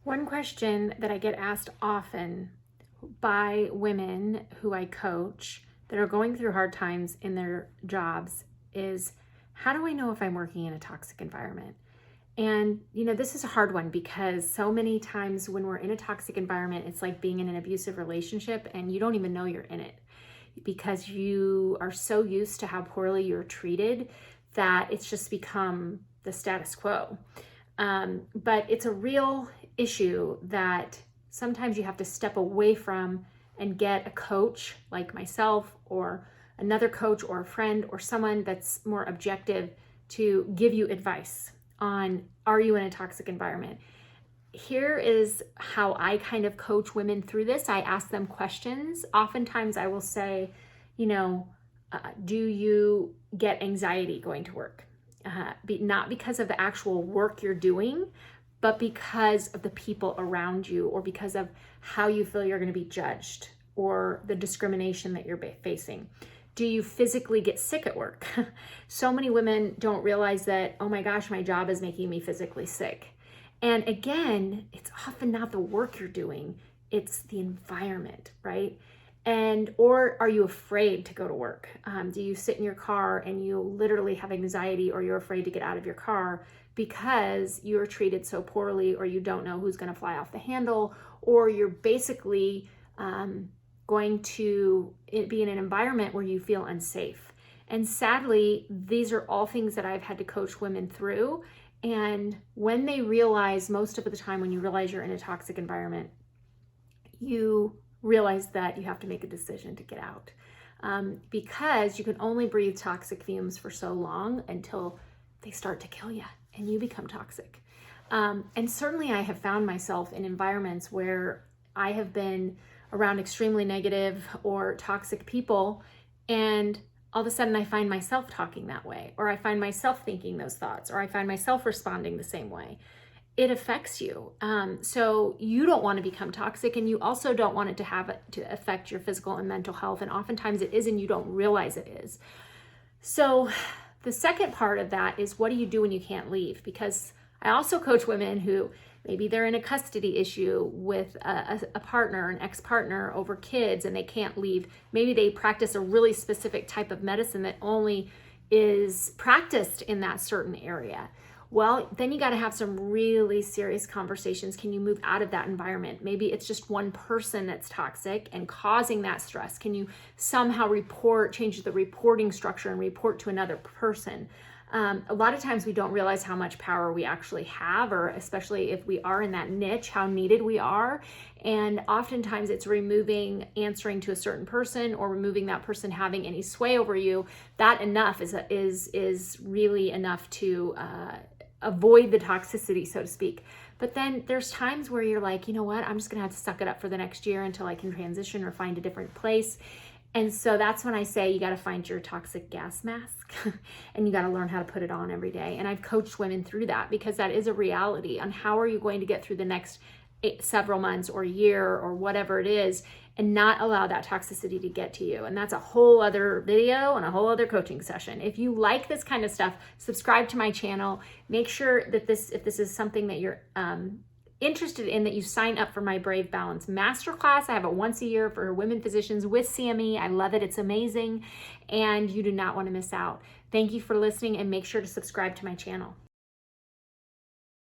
One question that I get asked often by women who I coach that are going through hard times in their jobs is, how do I know if I'm working in a toxic environment? And, this is a hard one because so many times when we're in a toxic environment, it's like being in an abusive relationship and you don't even know you're in it because you are so used to how poorly you're treated that it's just become the status quo. But it's a real issue that sometimes you have to step away from and get a coach like myself or another coach or a friend or someone that's more objective to give you advice on, are you in a toxic environment? Here is how I kind of coach women through this. I ask them questions. Oftentimes I will say, do you get anxiety going to work? Not because of the actual work you're doing, but because of the people around you or because of how you feel you're going to be judged or the discrimination that you're facing. Do you physically get sick at work? So many women don't realize that, oh my gosh, my job is making me physically sick. And again, it's often not the work you're doing, it's the environment, right? Or are you afraid to go to work? Do you sit in your car and you literally have anxiety or you're afraid to get out of your car because you're treated so poorly or you don't know who's going to fly off the handle, or you're basically going to be in an environment where you feel unsafe. And sadly, these are all things that I've had to coach women through. And when they realize, most of the time when you realize you're in a toxic environment, you realize that you have to make a decision to get out. Because you can only breathe toxic fumes for so long until they start to kill you and you become toxic. And certainly I have found myself in environments where I have been around extremely negative or toxic people, and all of a sudden I find myself talking that way, or I find myself thinking those thoughts, or I find myself responding the same way. It affects you. So you don't want to become toxic, and you also don't want it to affect your physical and mental health. And oftentimes it is, and you don't realize it is. So the second part of that is, what do you do when you can't leave? Because I also coach women who maybe they're in a custody issue with a partner, an ex-partner over kids, and they can't leave. Maybe they practice a really specific type of medicine that only is practiced in that certain area. Well, then you got to have some really serious conversations. Can you move out of that environment? Maybe it's just one person that's toxic and causing that stress. Can you somehow change the reporting structure and report to another person? A lot of times we don't realize how much power we actually have, or especially if we are in that niche, how needed we are. And oftentimes it's removing answering to a certain person or removing that person having any sway over you. That enough is really enough to avoid the toxicity, so to speak. But then there's times where you're like, you know what, I'm just gonna have to suck it up for the next year until I can transition or find a different place. And so that's when I say you got to find your toxic gas mask and you got to learn how to put it on every day. And I've coached women through that because that is a reality on how are you going to get through the next several months or year or whatever it is and not allow that toxicity to get to you. And that's a whole other video and a whole other coaching session. If you like this kind of stuff, subscribe to my channel. Make sure that if this is something that you're interested in, that you sign up for my Brave Balance Masterclass. I have it once a year for women physicians with CME. I love it. It's amazing. And you do not want to miss out. Thank you for listening, and make sure to subscribe to my channel.